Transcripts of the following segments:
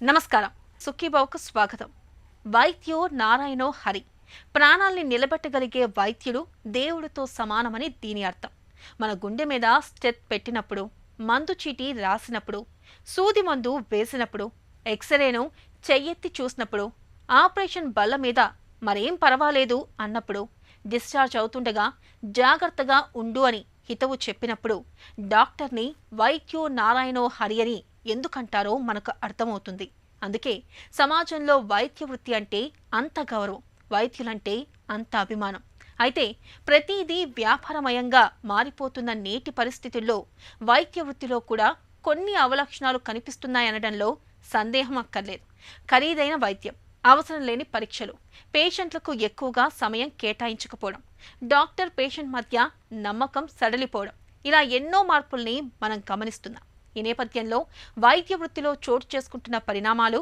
నమస్కారం. సుఖీబావుకు స్వాగతం. వైద్యో నారాయణో హరి. ప్రాణాల్ని నిలబెట్టగలిగే వైద్యుడు దేవుడితో సమానమని దీని అర్థం. మన గుండె మీద స్టెత్ పెట్టినప్పుడు, మందు చీటి రాసినప్పుడు, సూది మందు వేసినప్పుడు, ఎక్స్రేను చెయ్యెత్తి చూసినప్పుడు, ఆపరేషన్ బల్ల మీద మరేం పర్వాలేదు అన్నప్పుడు, డిశ్చార్జ్ అవుతుండగా జాగ్రత్తగా ఉండు అని హితవు చెప్పినప్పుడు డాక్టర్ని వైద్యో నారాయణో హరి అని ఎందుకంటారో మనకు అర్థమవుతుంది. అందుకే సమాజంలో వైద్య వృత్తి అంటే అంత గౌరవం, వైద్యులంటే అంత అభిమానం. అయితే ప్రతిదీ వ్యాపారమయంగా మారిపోతున్న నేటి పరిస్థితుల్లో వైద్య వృత్తిలో కూడా కొన్ని అవలక్షణాలు కనిపిస్తున్నాయనడంలో సందేహం అక్కర్లేదు. ఖరీదైన వైద్యం, అవసరం లేని పరీక్షలు, పేషెంట్లకు ఎక్కువగా సమయం కేటాయించకపోవడం, డాక్టర్ పేషెంట్ మధ్య నమ్మకం సడలిపోవడం, ఇలా ఎన్నో మార్పుల్ని మనం గమనిస్తున్నాం. ఈ నేపథ్యంలో వైద్య వృత్తిలో చోటు చేసుకుంటున్న పరిణామాలు,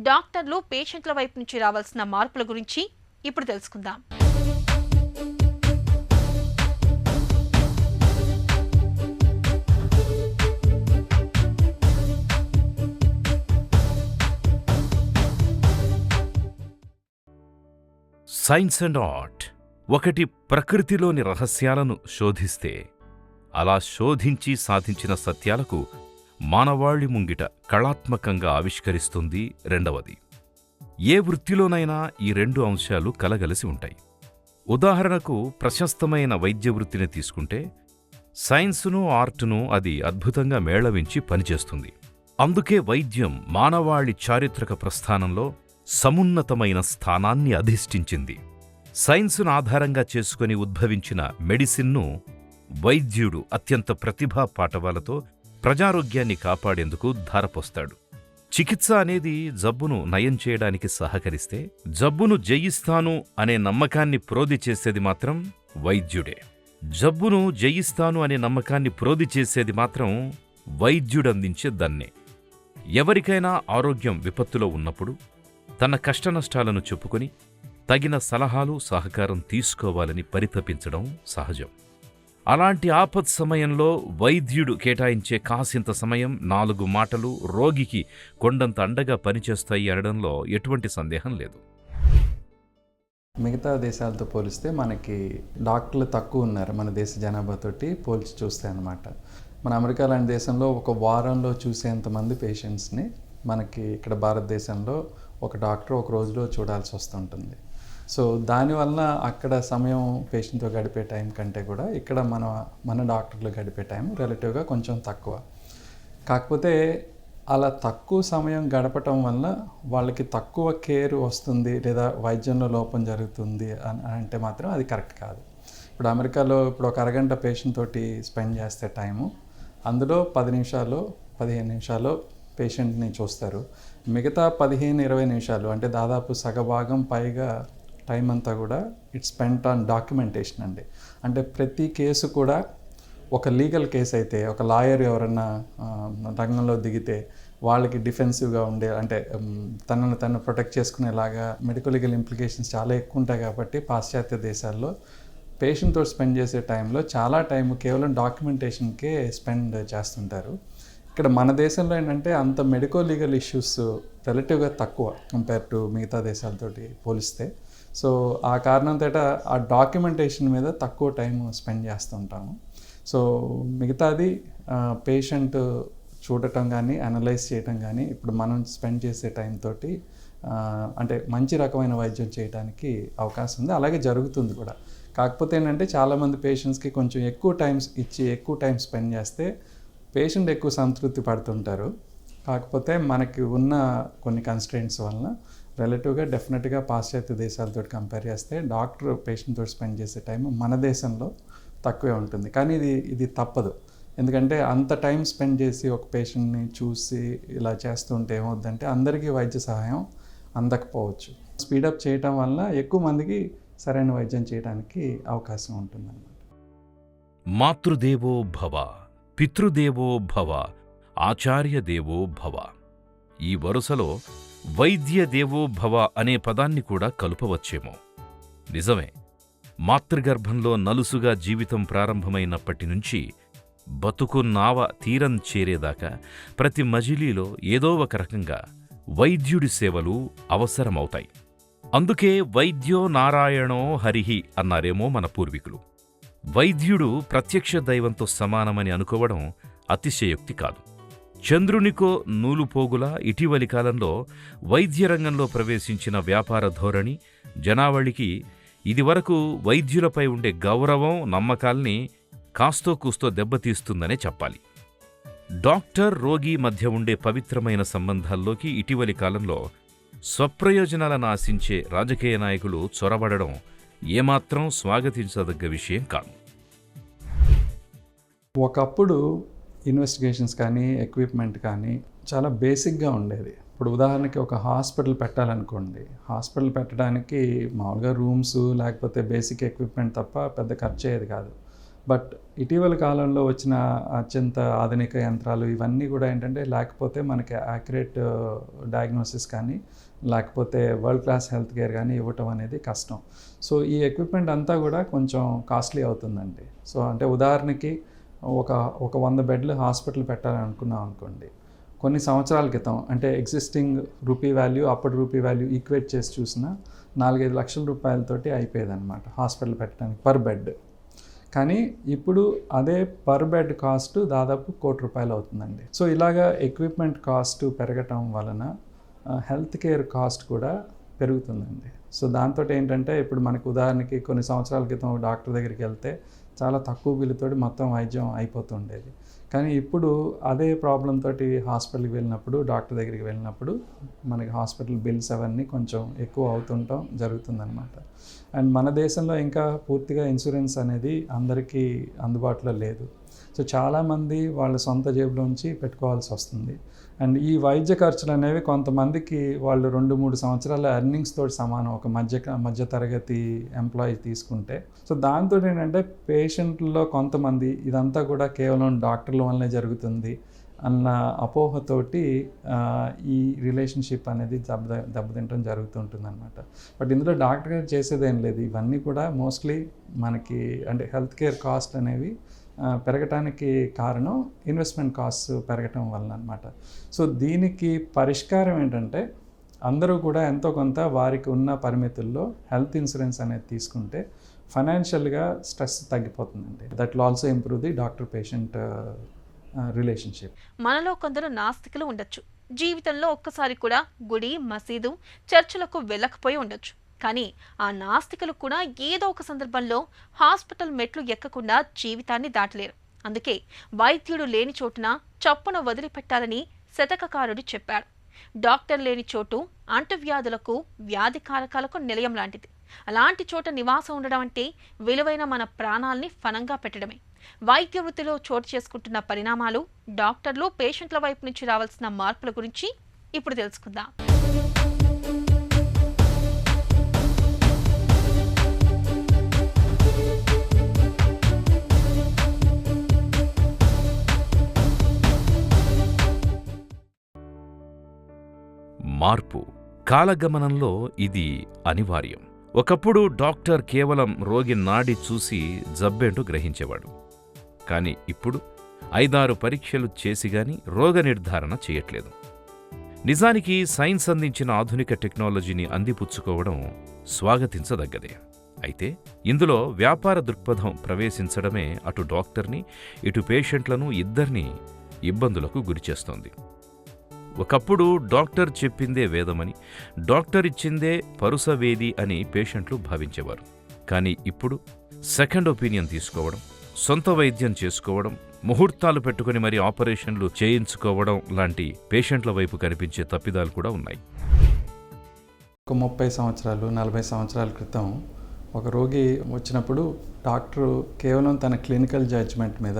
డాక్టర్లు పేషెంట్ల వైపు నుంచి రావాల్సిన మార్పుల గురించి ఇప్పుడు తెలుసుకుందాం. Science and art. ఒకటి ప్రకృతిలోని రహస్యాలను శోధిస్తే, అలా శోధించి సాధించిన సత్యాలకు మానవాళి ముంగిట కళాత్మకంగా ఆవిష్కరిస్తుంది రెండవది. ఏ వృత్తిలోనైనా ఈ రెండు అంశాలు కలగలిసి ఉంటాయి. ఉదాహరణకు ప్రశస్తమైన వైద్య వృత్తిని తీసుకుంటే సైన్సును ఆర్టును అది అద్భుతంగా మేళవించి పనిచేస్తుంది. అందుకే వైద్యం మానవాళి చారిత్రక ప్రస్థానంలో సమున్నతమైన స్థానాన్ని అధిష్ఠించింది. సైన్సును ఆధారంగా చేసుకుని ఉద్భవించిన మెడిసిన్ను వైద్యుడు అత్యంత ప్రతిభా పాటవాలతో ప్రజారోగ్యాన్ని కాపాడేందుకు ధారపోస్తాడు. చికిత్స అనేది జబ్బును నయం చేయడానికి సహకరిస్తే, జబ్బును జయిస్తాను అనే నమ్మకాన్ని ప్రోది చేసేది మాత్రం వైద్యుడే. జబ్బును జయిస్తాను అనే నమ్మకాన్ని ప్రోది చేసేది మాత్రం వైద్యుడందించే దన్నే. ఎవరికైనా ఆరోగ్యం విపత్తులో ఉన్నప్పుడు తన కష్టనష్టాలను చెప్పుకొని తగిన సలహాలు సహకారం తీసుకోవాలని పరితపించడం సహజం. అలాంటి ఆపత్ సమయంలో వైద్యుడు కేటాయించే కాసింత సమయం, 4 మాటలు రోగికి కొండంత అండగా పనిచేస్తాయి అనడంలో ఎటువంటి సందేహం లేదు. మిగతా దేశాలతో పోలిస్తే మనకి డాక్టర్లు తక్కువ ఉన్నారు మన దేశ జనాభాతోటి పోల్చి చూస్తే అన్నమాట. మన అమెరికా లాంటి దేశంలో ఒక వారంలో చూసేంతమంది పేషెంట్స్ని మనకి ఇక్కడ భారతదేశంలో ఒక డాక్టర్ ఒక రోజులో చూడాల్సి వస్తుంటుంది. సో దానివల్ల అక్కడ సమయం పేషెంట్తో గడిపే టైం కంటే కూడా ఇక్కడ మన డాక్టర్లు గడిపే టైం రిలేటివ్గా కొంచెం తక్కువ. కాకపోతే అలా తక్కువ సమయం గడపటం వల్ల వాళ్ళకి తక్కువ కేర్ వస్తుంది లేదా వైద్యంలో లోపం జరుగుతుంది అని అంటే మాత్రం అది కరెక్ట్ కాదు. ఇప్పుడు అమెరికాలో ఒక అరగంట పేషెంట్ తోటి స్పెండ్ చేస్తే టైము, అందులో 10 నిమిషాలు 15 నిమిషాలు పేషెంట్ని చూస్తారు. మిగతా 15-20 నిమిషాలు అంటే దాదాపు సగభాగం పైగా టైం అంతా కూడా ఇట్స్ స్పెంట్ ఆన్ డాక్యుమెంటేషన్ అండి. అంటే ప్రతి కేసు కూడా ఒక లీగల్ కేసు అయితే, ఒక లాయర్ ఎవరన్నా రంగంలో దిగితే వాళ్ళకి డిఫెన్సివ్గా ఉండే, అంటే తను ప్రొటెక్ట్ చేసుకునేలాగా మెడికల్ లీగల్ ఇంప్లికేషన్స్ చాలా ఎక్కువ ఉంటాయి. కాబట్టి పాశ్చాత్య దేశాల్లో పేషెంట్తో స్పెండ్ చేసే టైంలో చాలా టైం కేవలం డాక్యుమెంటేషన్కే స్పెండ్ చేస్తుంటారు. ఇక్కడ మన దేశంలో ఏంటంటే అంత మెడికల్ లీగల్ ఇష్యూస్ రిలేటివ్గా తక్కువ కంపేర్ టు మిగతా దేశాలతోటి పోలిస్తే. సో ఆ కారణంతో ఆ డాక్యుమెంటేషన్ మీద తక్కువ టైం స్పెండ్ చేస్తుంటాము. సో మిగతాది పేషెంట్ చూడటం కానీ అనలైజ్ చేయటం కానీ ఇప్పుడు మనం స్పెండ్ చేసే టైం తోటి అంటే మంచి రకమైన వైద్యం చేయడానికి అవకాశం ఉంది, అలాగే జరుగుతుంది కూడా. కాకపోతే ఏంటంటే చాలామంది పేషెంట్స్కి కొంచెం ఎక్కువ టైం స్పెండ్ చేస్తే పేషెంట్ ఎక్కువ సంతృప్తి పడుతుంటారు. కాకపోతే మనకి ఉన్న కొన్ని కన్స్ట్రెయింట్స్ వలన రిలేటివ్గా డెఫినెట్గా పాశ్చాత్య దేశాలతో కంపేర్ చేస్తే డాక్టర్ పేషెంట్తో స్పెండ్ చేసే టైం మన దేశంలో తక్కువే ఉంటుంది. కానీ ఇది తప్పదు. ఎందుకంటే అంత టైం స్పెండ్ చేసి ఒక పేషెంట్ని చూసి ఇలా చేస్తుంటే ఏమవుద్దంటే అందరికీ వైద్య సహాయం అందకపోవచ్చు. స్పీడప్ చేయటం వల్ల ఎక్కువ మందికి సరైన వైద్యం చేయడానికి అవకాశం ఉంటుందన్నమాట. మాతృదేవో భవ, పితృదేవో భవ, ఆచార్య దేవో భవ. ఈ వరుసలో వైద్య దేవో భవ అనే పదాన్ని కూడా కలుపవచ్చేమో. నిజమే, మాతృగర్భంలో నలుసుగా జీవితం ప్రారంభమైనప్పటి నుంచి బతుకు నావ తీరం చేరేదాకా ప్రతి మజిలీలో ఏదో ఒక రకంగా వైద్యుడి సేవలు అవసరమవుతాయి. అందుకే వైద్యో నారాయణో హరిహి అన్నారేమో మన పూర్వీకులు. వైద్యుడు ప్రత్యక్ష దైవంతో సమానమని అనుకోవడం అతిశయోక్తి కాదు. చంద్రునికో నూలుపోగులా ఇటీవలి కాలంలో వైద్య రంగంలో ప్రవేశించిన వ్యాపార ధోరణి జనావళికి ఇదివరకు వైద్యులపై ఉండే గౌరవం, నమ్మకాల్ని కాస్తో కూస్తో దెబ్బతీస్తుందనే చెప్పాలి. డాక్టర్, రోగి మధ్య ఉండే పవిత్రమైన సంబంధాల్లోకి ఇటీవలి కాలంలో స్వప్రయోజనాలను ఆశించే రాజకీయ నాయకులు చొరబడడం ఏమాత్రం స్వాగతించదగ్గ విషయం కాదు. ఒకప్పుడు ఇన్వెస్టిగేషన్స్ కానీ ఎక్విప్మెంట్ కానీ చాలా బేసిక్గా ఉండేది. ఇప్పుడు ఉదాహరణకి ఒక హాస్పిటల్ పెట్టాలనుకోండి, హాస్పిటల్ పెట్టడానికి మామూలుగా రూమ్స్ లేకపోతే బేసిక్ ఎక్విప్మెంట్ తప్ప పెద్ద ఖర్చు అయ్యేది కాదు. బట్ ఇటీవల కాలంలో వచ్చిన అత్యంత ఆధునిక యంత్రాలు ఇవన్నీ కూడా ఏంటంటే లేకపోతే మనకి యాక్యురేట్ డయాగ్నోసిస్ కానీ లేకపోతే వరల్డ్ క్లాస్ హెల్త్ కేర్ కానీ ఇవ్వటం అనేది కష్టం. సో ఈ ఎక్విప్మెంట్ అంతా కూడా కొంచెం కాస్ట్లీ అవుతుందండి. సో అంటే ఉదాహరణకి ఒక 100 బెడ్లు హాస్పిటల్ పెట్టాలనుకున్నాం అనుకోండి, కొన్ని సంవత్సరాల క్రితం అంటే ఎగ్జిస్టింగ్ రూపీ వాల్యూ అప్పటి రూపీ వాల్యూ ఈక్వేట్ చేసి చూసినా 4-5 లక్షల రూపాయలతోటి అయిపోయేదన్నమాట హాస్పిటల్ పెట్టడానికి పర్ బెడ్. కానీ ఇప్పుడు అదే పర్ బెడ్ కాస్ట్ దాదాపు ₹1,00,00,000 అవుతుందండి. సో ఇలాగా ఎక్విప్మెంట్ కాస్ట్ పెరగటం వలన హెల్త్ కేర్ కాస్ట్ కూడా పెరుగుతుందండి. సో దాంతో ఏంటంటే ఇప్పుడు మనకు ఉదాహరణకి కొన్ని సంవత్సరాల క్రితం డాక్టర్ దగ్గరికి వెళ్తే చాలా తక్కువ బిల్లుతోటి మొత్తం వైద్యం అయిపోతుండేది. కానీ ఇప్పుడు అదే ప్రాబ్లం తోటి హాస్పిటల్కి వెళ్ళినప్పుడు, డాక్టర్ దగ్గరికి వెళ్ళినప్పుడు మనకి హాస్పిటల్ బిల్స్ అవన్నీ కొంచెం ఎక్కువ అవుతుంటాం జరుగుతుందన్నమాట. అండ్ మన దేశంలో ఇంకా పూర్తిగా ఇన్సూరెన్స్ అనేది అందరికీ అందుబాటులో లేదు. సో చాలామంది వాళ్ళ సొంత జేబులోంచి పెట్టుకోవాల్సి వస్తుంది. అండ్ ఈ వైద్య ఖర్చులు అనేవి కొంతమందికి వాళ్ళు 2-3 సంవత్సరాల ఎర్నింగ్స్ తోటి సమానం. ఒక మధ్య తరగతి ఎంప్లాయీ తీసుకుంటే. సో దాంతో ఏంటంటే పేషెంట్లలో కొంతమంది ఇదంతా కూడా కేవలం డాక్టర్ల వల్లనే జరుగుతుంది అన్న అపోహతోటి ఈ రిలేషన్షిప్ అనేది దెబ్బతింటం జరుగుతుంటుంది అనమాట. బట్ ఇందులో డాక్టర్ గారు చేసేదేం లేదు. ఇవన్నీ కూడా మోస్ట్లీ మనకి అంటే హెల్త్ కేర్ కాస్ట్ అనేవి పెరగటానికి కారణం ఇన్వెస్ట్మెంట్ కాస్ట్ పెరగటం వలన అనమాట. సో దీనికి పరిష్కారం ఏంటంటే అందరూ కూడా ఎంతో కొంత వారికి ఉన్న పరిమితుల్లో హెల్త్ ఇన్సూరెన్స్ అనేది తీసుకుంటే ఫైనాన్షియల్గా స్ట్రెస్ తగ్గిపోతుందండి. That will also improve the doctor patient relationship. మనలో కొందరు నాస్తికులు ఉండొచ్చు. జీవితంలో ఒక్కసారి కూడా గుడి, మసీదు, చర్చిలకు వెళ్ళకపోయి ఉండొచ్చు. కానీ ఆ నాస్తికులు కూడా ఏదో ఒక సందర్భంలో హాస్పిటల్ మెట్లు ఎక్కకుండా జీవితాన్ని దాటలేరు. అందుకే వైద్యుడు లేని చోటున చప్పున వదిలిపెట్టాలని శతకకారుడు చెప్పాడు. డాక్టర్ లేని చోటు అంటువ్యాధులకు, వ్యాధి కారకాలకు నిలయం లాంటిది. అలాంటి చోట నివాసం ఉండడం అంటే విలువైన మన ప్రాణాల్ని ఫనంగా పెట్టడమే. వైద్య వృత్తిలో చోటు చేసుకుంటున్న పరిణామాలు, డాక్టర్లు పేషెంట్ల వైపు నుంచి రావాల్సిన మార్పుల గురించి ఇప్పుడు తెలుసుకుందాం. మార్పు కాలగమనంలో ఇది అనివార్యం. ఒకప్పుడు డాక్టర్ కేవలం రోగి నాడి చూసి జబ్బేంటో గ్రహించేవాడు. కానీ ఇప్పుడు 5-6 పరీక్షలు చేసిగాని రోగ నిర్ధారణ చేయట్లేదు. నిజానికి సైన్స్ అందించిన ఆధునిక టెక్నాలజీని అందిపుచ్చుకోవడం స్వాగతించదగ్గదే. అయితే ఇందులో వ్యాపార దృక్పథం ప్రవేశించడమే అటు డాక్టర్ని, ఇటు పేషెంట్లను ఇద్దరినీ ఇబ్బందులకు గురిచేస్తోంది. ఒకప్పుడు డాక్టర్ చెప్పిందే వేదమని, డాక్టర్ ఇచ్చిందే పరుసవేది అని పేషెంట్లు భావించేవారు. కానీ ఇప్పుడు సెకండ్ ఒపీనియన్ తీసుకోవడం, సొంత వైద్యం చేసుకోవడం, ముహూర్తాలు పెట్టుకుని మరీ ఆపరేషన్లు చేయించుకోవడం లాంటి పేషెంట్ల వైపు కనిపించే తప్పిదాలు కూడా ఉన్నాయి. ఒక 30 సంవత్సరాలు 40 సంవత్సరాల క్రితం ఒక రోగి వచ్చినప్పుడు డాక్టరు కేవలం తన క్లినికల్ జడ్జ్మెంట్ మీద,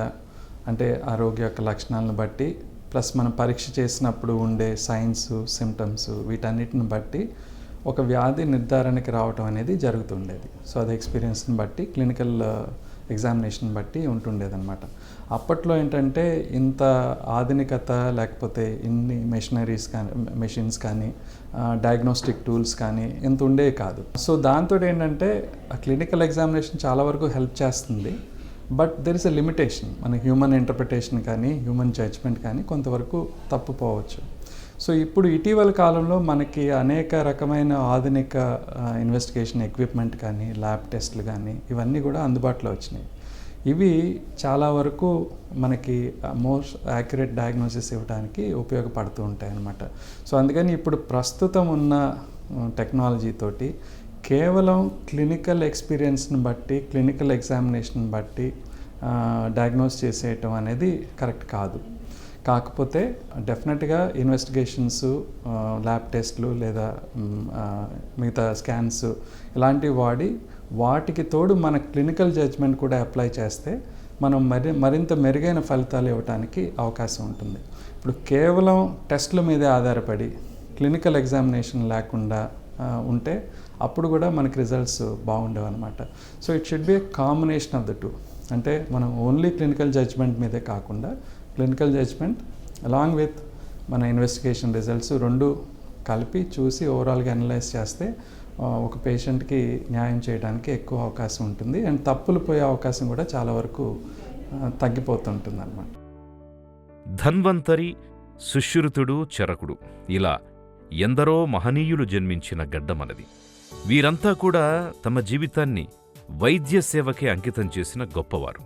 అంటే ఆ రోగి యొక్క లక్షణాలను బట్టి ప్లస్ మనం పరీక్ష చేసినప్పుడు ఉండే సైన్స్, సిమ్టమ్స్ వీటన్నిటిని బట్టి ఒక వ్యాధి నిర్ధారణకి రావటం అనేది జరుగుతుండేది. సో అది ఎక్స్పీరియన్స్ని బట్టి, క్లినికల్ ఎగ్జామినేషన్ బట్టి ఉంటుండేదన్నమాట. అప్పట్లో ఏంటంటే ఇంత ఆధునికత లేకపోతే ఇన్ని మెషిన్స్ కానీ డయాగ్నోస్టిక్ టూల్స్ కానీ ఇంత ఉండేవి కాదు. సో దాంతో ఏంటంటే ఆ క్లినికల్ ఎగ్జామినేషన్ చాలా వరకు హెల్ప్ చేస్తుంది. But there is a limitation. మన హ్యూమన్ ఇంటర్ప్రిటేషన్ కానీ హ్యూమన్ జడ్జ్మెంట్ కానీ కొంతవరకు తప్పుపోవచ్చు. సో ఇప్పుడు ఇటీవల కాలంలో మనకి అనేక రకమైన ఆధునిక ఇన్వెస్టిగేషన్ ఎక్విప్మెంట్ కానీ ల్యాబ్ టెస్ట్లు కానీ ఇవన్నీ కూడా అందుబాటులో వచ్చినాయి. ఇవి చాలా వరకు మనకి మోస్ట్ యాక్యురేట్ డయాగ్నోసిస్ ఇవ్వడానికి ఉపయోగపడుతూ ఉంటాయి అన్నమాట. సో అందుకని ఇప్పుడు ప్రస్తుతం ఉన్న టెక్నాలజీ కేవలం క్లినికల్ ఎక్స్పీరియన్స్ని బట్టి, క్లినికల్ ఎగ్జామినేషన్ బట్టి డయాగ్నోస్ చేసేయటం అనేది కరెక్ట్ కాదు. కాకపోతే డెఫినెట్గా ఇన్వెస్టిగేషన్స్, ల్యాబ్ టెస్ట్లు లేదా మిగతా స్కాన్స్ ఇలాంటివి వాడి వాటికి తోడు మన క్లినికల్ జడ్జ్మెంట్ కూడా అప్లై చేస్తే మనం మరింత మెరుగైన ఫలితాలు ఇవ్వడానికి అవకాశం ఉంటుంది. ఇప్పుడు కేవలం టెస్ట్ల మీదే ఆధారపడి క్లినికల్ ఎగ్జామినేషన్ లేకుండా ఉంటే అప్పుడు కూడా మనకి రిజల్ట్స్ బాగుండేవి అనమాట. So it should be A combination of the two. అంటే మనం ఓన్లీ క్లినికల్ జడ్జ్మెంట్ మీదే కాకుండా క్లినికల్ జడ్జ్మెంట్ అలాంగ్ విత్ మన ఇన్వెస్టిగేషన్ రిజల్ట్స్ రెండు కలిపి చూసి ఓవరాల్గా అనలైజ్ చేస్తే ఒక పేషెంట్కి న్యాయం చేయడానికి ఎక్కువ అవకాశం ఉంటుంది. అండ్ తప్పులు పోయే అవకాశం కూడా చాలా వరకు తగ్గిపోతుంటుంది అన్నమాట. ధన్వంతరి, సుశ్రుతుడు, చరకుడు ఇలా ఎందరో మహనీయులు జన్మించిన గడ్డ మనది. వీరంతా కూడా తమ జీవితాన్ని వైద్య సేవకే అంకితం చేసిన గొప్పవారు.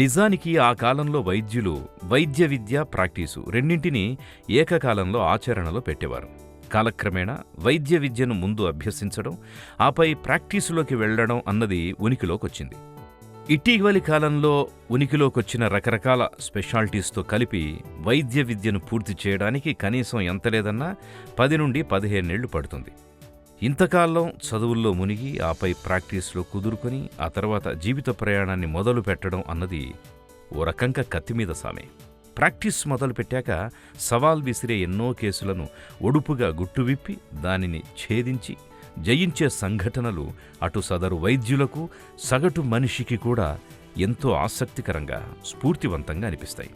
నిజానికి ఆ కాలంలో వైద్యులు వైద్య విద్య, ప్రాక్టీసు రెండింటినీ ఏకకాలంలో ఆచరణలో పెట్టేవారు. కాలక్రమేణా వైద్య విద్యను ముందు అభ్యసించడం, ఆపై ప్రాక్టీసులోకి వెళ్లడం అన్నది ఉనికిలోకొచ్చింది. ఇటీవలి కాలంలో ఉనికిలోకొచ్చిన రకరకాల స్పెషాలిటీస్తో కలిపి వైద్య విద్యను పూర్తి చేయడానికి కనీసం ఎంత లేదన్నా 10 నుండి 15 ఏళ్లు పడుతుంది. ఇంతకాలం చదువుల్లో మునిగి ఆపై ప్రాక్టీస్లో కుదురుకొని ఆ తర్వాత జీవిత ప్రయాణాన్ని మొదలు పెట్టడం అన్నది ఓ రకంగా కత్తిమీద సామే. ప్రాక్టీస్ మొదలుపెట్టాక సవాల్ విసిరే ఎన్నో కేసులను ఒడుపుగా గుట్టువిప్పి దానిని ఛేదించి జయించే సంఘటనలు అటు సదరు వైద్యులకు, సగటు మనిషికి కూడా ఎంతో ఆసక్తికరంగా, స్ఫూర్తివంతంగా అనిపిస్తాయి.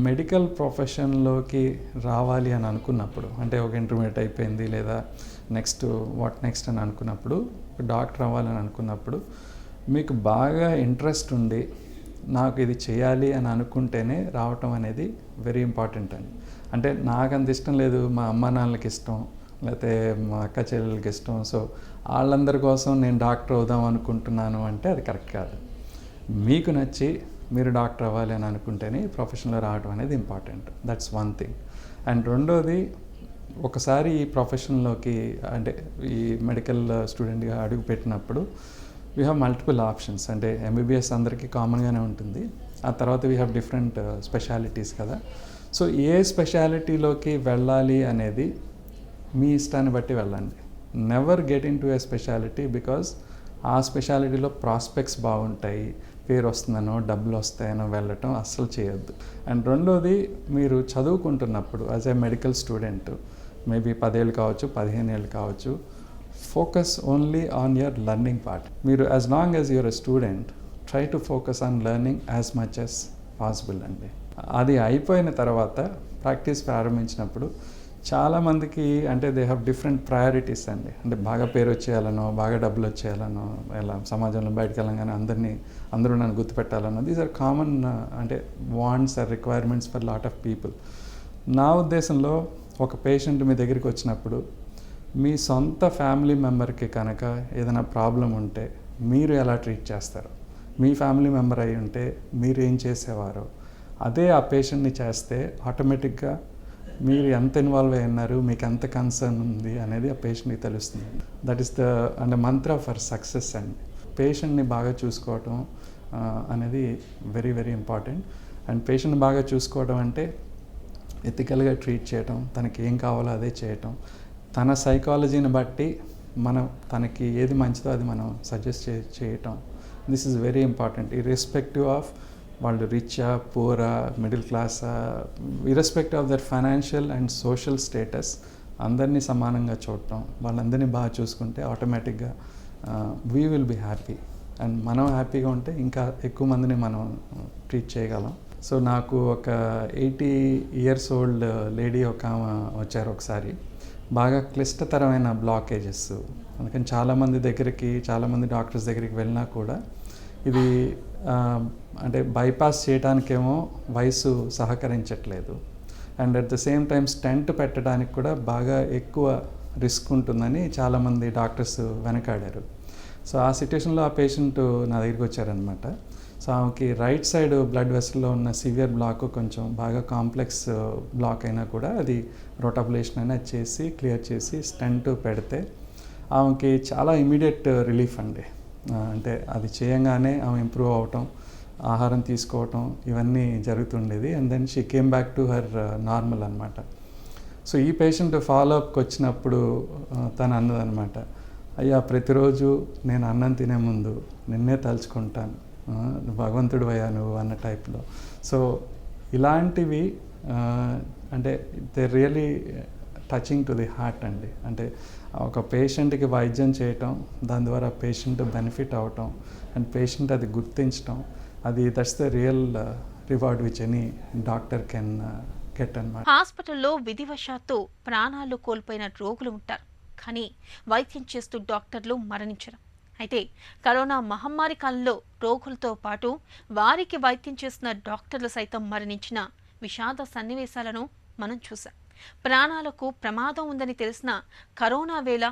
మెడికల్ ప్రొఫెషన్లోకి రావాలి అని అనుకున్నప్పుడు, అంటే ఒక ఇంటర్మీడియట్ అయిపోయింది లేదా నెక్స్ట్ అని అనుకున్నప్పుడు, డాక్టర్ అవ్వాలని అనుకున్నప్పుడు మీకు బాగా ఇంట్రెస్ట్ ఉండి నాకు ఇది చేయాలి అని అనుకుంటేనే రావటం అనేది వెరీ ఇంపార్టెంట్ అండి. అంటే నాకు అంత ఇష్టం లేదు, మా అమ్మ నాన్నలకి ఇష్టం, లేకపోతే మా అక్క చెల్లెలకి ఇష్టం, సో వాళ్ళందరి కోసం నేను డాక్టర్ అవుదాం అనుకుంటున్నాను అంటే అది కరెక్ట్ కాదు. మీకు నచ్చి మీరు డాక్టర్ అవ్వాలి అని అనుకుంటేనే ప్రొఫెషన్లో రావడం అనేది important. That's one thing. And రెండోది, ఒకసారి ఈ ప్రొఫెషన్లోకి అంటే ఈ మెడికల్ స్టూడెంట్గా అడుగు పెట్టినప్పుడు వీ హ్యావ్ మల్టిపుల్ ఆప్షన్స్. అంటే ఎంబీబీఎస్ అందరికీ కామన్గానే ఉంటుంది. ఆ తర్వాత వీ హ్యావ్ డిఫరెంట్ స్పెషాలిటీస్ కదా. సో ఏ స్పెషాలిటీలోకి వెళ్ళాలి అనేది మీ ఇష్టాన్ని బట్టి వెళ్ళండి. Never get in to A speciality because ఆ స్పెషాలిటీలో ప్రాస్పెక్ట్స్ బాగుంటాయి, పేరు వస్తుందనో డబ్బులు వస్తాయనో వెళ్ళటం అస్సలు చేయొద్దు. అండ్ రెండోది, మీరు చదువుకుంటున్నప్పుడు as a medical student maybe 10 ఏళ్ళు కావచ్చు, 15 ఏళ్ళు కావచ్చు, focus only on your learning part. మీరు as long as your a student try to focus on learning as much as possible అండి. అది అయిపోయిన తర్వాత ప్రాక్టీస్ ప్రారంభించినప్పుడు చాలామందికి అంటే దే హ్యావ్ డిఫరెంట్ ప్రయారిటీస్ అండి. అంటే బాగా పేరు వచ్చేయాలనో, బాగా డబ్బులు వచ్చేయాలనో, ఇలా సమాజంలో బయటకు వెళ్ళగానే అందరూ నన్ను గుర్తుపెట్టాలనో, దీస్ ఆర్ కామన్ అంటే wants or requirements for lot of people. నా ఉద్దేశంలో ఒక పేషెంట్ మీ దగ్గరికి వచ్చినప్పుడు మీ సొంత ఫ్యామిలీ మెంబర్కి కనుక ఏదైనా ప్రాబ్లం ఉంటే మీరు ఎలా ట్రీట్ చేస్తారు, మీ ఫ్యామిలీ మెంబర్ అయి ఉంటే మీరు ఏం చేసేవారో అదే ఆ పేషెంట్ని చేస్తే ఆటోమేటిక్గా మీరు ఎంత ఇన్వాల్వ్ అయి ఉన్నారు, మీకు ఎంత కన్సర్న్ ఉంది అనేది ఆ పేషెంట్కి తెలుస్తుంది. దట్ ఈస్ ద అంటే మంత్ర ఫర్ సక్సెస్ అండి. పేషెంట్ని బాగా చూసుకోవటం అనేది వెరీ వెరీ ఇంపార్టెంట్. అండ్ పేషెంట్ని బాగా చూసుకోవడం అంటే ఎథికల్గా ట్రీట్ చేయటం, తనకి ఏం కావాలో అదే చేయటం, తన సైకాలజీని బట్టి మనం తనకి ఏది మంచిదో అది మనం సజెస్ట్ చేయటం. This is very important. Irrespective of వాళ్ళు రిచా, పూరా, మిడిల్ క్లాసా, irrespective of their financial and social status అందరినీ సమానంగా చూడటం, వాళ్ళందరినీ బాగా చూసుకుంటే ఆటోమేటిక్గా we will be happy. And మనం హ్యాపీగా ఉంటే ఇంకా ఎక్కువ మందిని మనం ట్రీట్ చేయగలం. సో నాకు ఒక 80 years old లేడీ ఒక వచ్చారు ఒకసారి. బాగా క్లిష్టతరమైన బ్లాకేజెస్, అందుకని చాలామంది డాక్టర్స్ దగ్గరికి వెళ్ళినా కూడా ఇది అంటే బైపాస్ చేయడానికేమో వయసు సహకరించట్లేదు. And at the same time stent పెట్టడానికి కూడా బాగా ఎక్కువ రిస్క్ ఉంటుందని చాలామంది డాక్టర్స్ వెనకాడారు. సో ఆ సిట్యుయేషన్లో ఆ పేషెంట్ నా దగ్గరికి వచ్చారనమాట. సో ఆమెకి రైట్ సైడ్ బ్లడ్ వెసల్లో ఉన్న సివియర్ బ్లాక్ కొంచెం బాగా కాంప్లెక్స్ బ్లాక్ అయినా కూడా అది రోటాబులేషన్ అయినా చేసి క్లియర్ చేసి స్టెంట్ పెడితే ఆమెకి చాలా ఇమీడియట్ రిలీఫ్ అండి. అంటే అది చేయంగానే ఆమె ఇంప్రూవ్ అవటం, ఆహారం తీసుకోవటం ఇవన్నీ జరుగుతుండేది. And then she came back to her normal అనమాట. సో ఈ పేషెంట్ ఫాలోఅప్కి వచ్చినప్పుడు తను అన్నదనమాట, అయ్యా ప్రతిరోజు నేను అన్నం తినే ముందు నిన్నే తలుచుకుంటాను, భగవంతుడు అయ్యా నువ్వు అన్న టైప్లో. సో ఇలాంటివి అంటే they really touching to the heart అండి. అంటే ఒక పేషెంట్కి వైద్యం చేయటం, దాని ద్వారా పేషెంట్ బెనిఫిట్ అవటం అండ్ పేషెంట్ అది గుర్తించటం, అది that's the real reward which any doctor can get అన్నమాట. హాస్పిటల్లో విధివశాత్తు ప్రాణాలు కోల్పోయిన రోగులు ఉంటారు, కానీ వైద్యం చేస్తూ డాక్టర్లు మరణించరు. అయితే కరోనా మహమ్మారి కాలంలో రోగులతో పాటు వారికి వైద్యం చేసిన డాక్టర్లు సైతం మరణించిన విషాద సన్నివేశాలను మనం చూసాం. ప్రాణాలకు ప్రమాదం ఉందని తెలిసిన కరోనా వేళ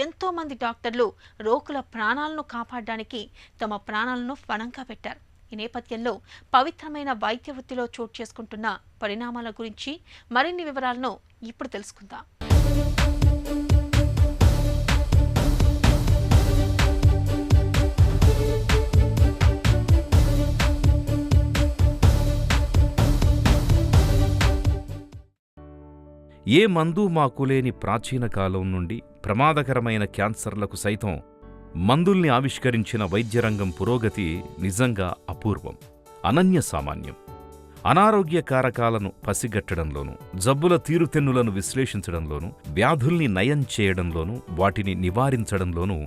ఎంతో మంది డాక్టర్లు రోగుల ప్రాణాలను కాపాడడానికి తమ ప్రాణాలను పణంగా పెట్టారు. ఈ నేపథ్యంలో పవిత్రమైన వైద్య వృత్తిలో చోటు చేసుకుంటున్న పరిణామాల గురించి మరిన్ని వివరాలను ఇప్పుడు తెలుసుకుందాం. ఏ మందు మాకు లేని ప్రాచీన కాలం నుండి ప్రమాదకరమైన క్యాన్సర్లకు సైతం మందుల్ని ఆవిష్కరించిన వైద్యరంగం పురోగతి నిజంగా అపూర్వం, అనన్య సామాన్యం. అనారోగ్య కారకాలను పసిగట్టడంలోనూ, జబ్బుల తీరుతెన్నులను విశ్లేషించడంలోనూ, వ్యాధుల్ని నయం చేయడంలోనూ, వాటిని నివారించడంలోనూ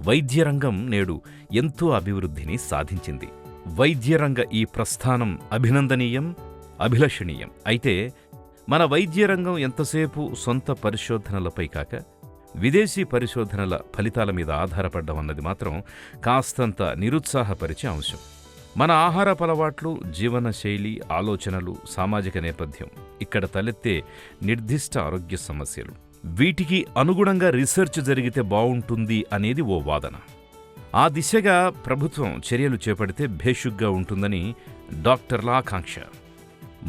వైద్యరంగం నేడు ఎంతో అభివృద్ధిని సాధించింది. వైద్యరంగ ఈ ప్రస్థానం అభినందనీయం, అభిలషణీయం. అయితే మన వైద్యరంగం ఎంతసేపు సొంత పరిశోధనలపై కాక విదేశీ పరిశోధనల ఫలితాల మీద ఆధారపడ్డం అన్నది మాత్రం కాస్తంత నిరుత్సాహపరిచే అంశం. మన ఆహారపు అలవాట్లు, జీవనశైలి, ఆలోచనలు, సామాజిక నేపథ్యం, ఇక్కడ తలెత్తే నిర్దిష్ట ఆరోగ్య సమస్యలు, వీటికి అనుగుణంగా రీసెర్చ్ జరిగితే బావుంటుంది అనేది ఓ వాదన. ఆ దిశగా ప్రభుత్వం చర్యలు చేపడితే భేషుగ్గా ఉంటుందని డాక్టర్ల ఆకాంక్ష.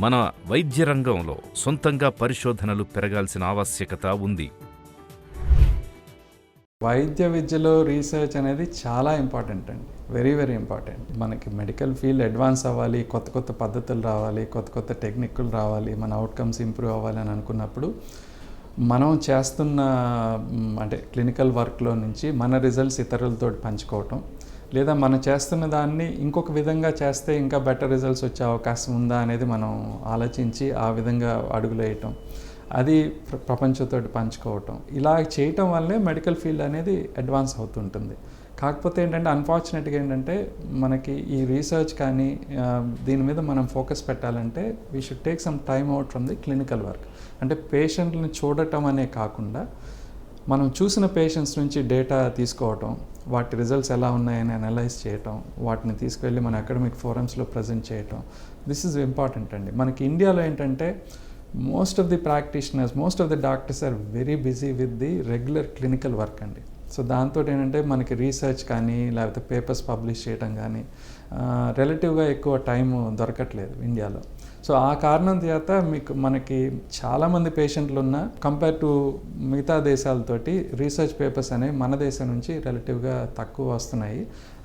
మన వైద్య రంగంలో సొంతంగా పరిశోధనలు పెరగాల్సిన ఆవశ్యకత ఉంది. వైద్య విద్యలో రీసెర్చ్ అనేది చాలా ఇంపార్టెంట్ అండి, వెరీ వెరీ ఇంపార్టెంట్. మనకి మెడికల్ ఫీల్డ్ అడ్వాన్స్ అవ్వాలి, కొత్త కొత్త పద్ధతులు రావాలి, కొత్త కొత్త టెక్నిక్లు రావాలి, మన అవుట్కమ్స్ ఇంప్రూవ్ అవ్వాలి అని అనుకున్నప్పుడు మనం చేస్తున్న అంటే క్లినికల్ వర్క్లో నుంచి మన రిజల్ట్స్ ఇతరులతో పంచుకోవటం, లేదా మనం చేస్తున్న దాన్ని ఇంకొక విధంగా చేస్తే ఇంకా బెటర్ రిజల్ట్స్ వచ్చే అవకాశం ఉందా అనేది మనం ఆలోచించి ఆ విధంగా అడుగులేయటం, అది ప్రపంచంతో పంచుకోవటం, ఇలా చేయటం వల్లే మెడికల్ ఫీల్డ్ అనేది అడ్వాన్స్ అవుతుంటుంది. కాకపోతే ఏంటంటే అన్ఫార్చునేట్గా ఏంటంటే మనకి ఈ రీసెర్చ్ కానీ దీని మీద మనం ఫోకస్ పెట్టాలంటే we should take some time out from the clinical work. అంటే పేషెంట్ని చూడటం అనే కాకుండా మనం చూసిన పేషెంట్స్ నుంచి డేటా తీసుకోవటం, వాటి రిజల్ట్స్ ఎలా ఉన్నాయని అనలైజ్ చేయటం, వాటిని తీసుకువెళ్ళి మన అకాడమిక్ ఫోరమ్స్లో ప్రజెంట్ చేయటం, దిస్ ఈజ్ ఇంపార్టెంట్ అండి. మనకి ఇండియాలో ఏంటంటే most of the practitioners, most of the doctors are very busy with the regular clinical work అండి. సో దాంతో ఏంటంటే మనకి రీసెర్చ్ కానీ లేకపోతే పేపర్స్ పబ్లిష్ చేయడం కానీ రిలేటివ్గా ఎక్కువ టైం దొరకట్లేదు ఇండియాలో. సో ఆ కారణం చేత మనకి చాలామంది పేషెంట్లు ఉన్న కంపేర్ టు మిగతా దేశాలతోటి రీసెర్చ్ పేపర్స్ అనేవి మన దేశం నుంచి రిలేటివ్గా తక్కువ వస్తున్నాయి.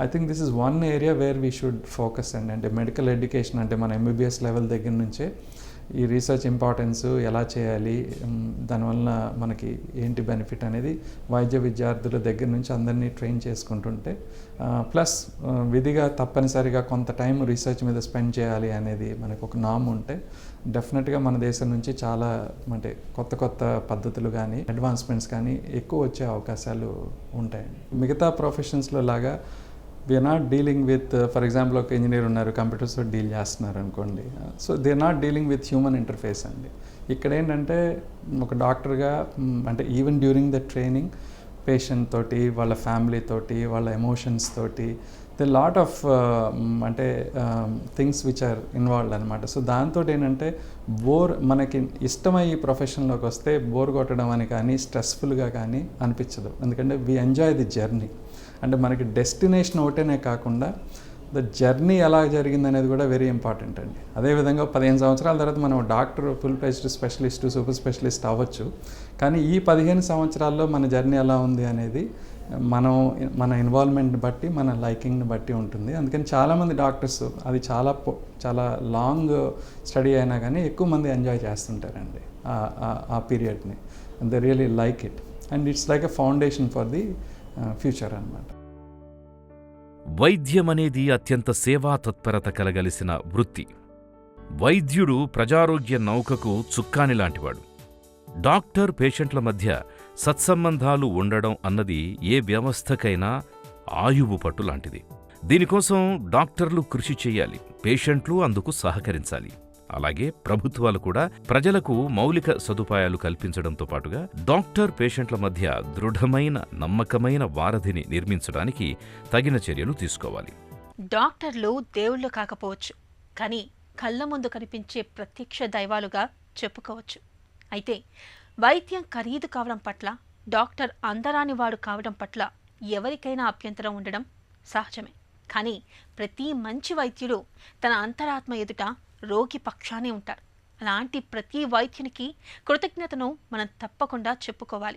I think this is one area where we should focus అండి. అంటే మెడికల్ ఎడ్యుకేషన్ అంటే మన ఎంబీబీఎస్ లెవెల్ దగ్గర నుంచే ఈ రీసెర్చ్ ఇంపార్టెన్స్ ఎలా చేయాలి, దానివల్ల మనకి ఏంటి బెనిఫిట్ అనేది వైద్య విద్యార్థుల దగ్గర నుంచి అందరినీ ట్రైన్ చేసుకుంటుంటే, ప్లస్ విధిగా తప్పనిసరిగా కొంత టైం రీసెర్చ్ మీద స్పెండ్ చేయాలి అనేది మనకు ఒక నామ్ ఉంటే డెఫినెట్గా మన దేశం నుంచి చాలా అంటే కొత్త కొత్త పద్ధతులు కానీ అడ్వాన్స్మెంట్స్ కానీ ఎక్కువ వచ్చే అవకాశాలు ఉంటాయండి. మిగతా ప్రొఫెషన్స్లో లాగా we are not dealing with, for example ఒక ఇంజనీర్ ఉన్నారు, కంప్యూటర్స్తో డీల్ చేస్తున్నారు అనుకోండి. So they are not dealing with human interface అండి. ఇక్కడ ఏంటంటే ఒక డాక్టర్గా అంటే even during the training patient తోటి, వాళ్ళ ఫ్యామిలీ తోటి, వాళ్ళ ఎమోషన్స్ తోటి ద లాట్ ఆఫ్ అంటే థింగ్స్ విచ్ ఆర్ ఇన్వాల్వ్డ్ అనమాట. సో దాంతో ఏంటంటే మనకి ఇష్టమై ఈ ప్రొఫెషన్లోకి వస్తే బోర్ కొట్టడం అని కానీ స్ట్రెస్ఫుల్గా కానీ అనిపించదు. ఎందుకంటే వీ ఎంజాయ్ ది జర్నీ. అంటే మనకి డెస్టినేషన్ ఒకటేనే కాకుండా ద జర్నీ ఎలా జరిగింది అనేది కూడా వెరీ ఇంపార్టెంట్ అండి. అదేవిధంగా 15 సంవత్సరాల తర్వాత మనం doctor, full ప్లేజ్డ్ specialist, super specialist అవ్వచ్చు. కానీ ఈ 15 సంవత్సరాల్లో మన జర్నీ ఎలా ఉంది అనేది మన ఇన్వాల్వ్మెంట్ని బట్టి, మన లైకింగ్ని బట్టి ఉంటుంది. అందుకని చాలామంది డాక్టర్స్ అది చాలా లాంగ్ స్టడీ అయినా కానీ ఎక్కువ మంది ఎంజాయ్ చేస్తుంటారండి ఆ పీరియడ్ని. They really like it and it's like a foundation for the future అన్నమాట. వైద్యమనేది అత్యంత సేవా తత్పరత కలగలిసిన వృత్తి. వైద్యుడు ప్రజారోగ్య నౌకకు చుక్కాని లాంటివాడు. డాక్టర్, పేషెంట్ల మధ్య సత్సంబంధాలు ఉండడం అన్నది ఏ వ్యవస్థకైనా ఆయువు పట్టు లాంటిది. దీనికోసం డాక్టర్లు కృషి చెయ్యాలి, పేషెంట్లు అందుకు సహకరించాలి. అలాగే ప్రభుత్వాలు కూడా ప్రజలకు మౌలిక సదుపాయాలు కల్పించడంతో పాటుగా డాక్టర్, పేషెంట్ల మధ్య దృఢమైన, నమ్మకమైన వారధిని నిర్మించడానికి తగిన చర్యలు తీసుకోవాలి. డాక్టర్లు దేవుళ్ళు కాకపోవచ్చు, కానీ కళ్ళ ముందు కనిపించే ప్రత్యక్ష దైవాలుగా చెప్పుకోవచ్చు. అయితే వైద్యం ఖరీదు కావడం పట్ల, డాక్టర్ అందరాని వాడు కావడం పట్ల ఎవరికైనా అభ్యంతరం ఉండడం సహజమే. కానీ ప్రతి మంచి వైద్యుడు తన అంతరాత్మ ఎదుట రోగి పక్షానే ఉంటారు. అలాంటి ప్రతి వైద్యునికి కృతజ్ఞతను మనం తప్పకుండా చెప్పుకోవాలి.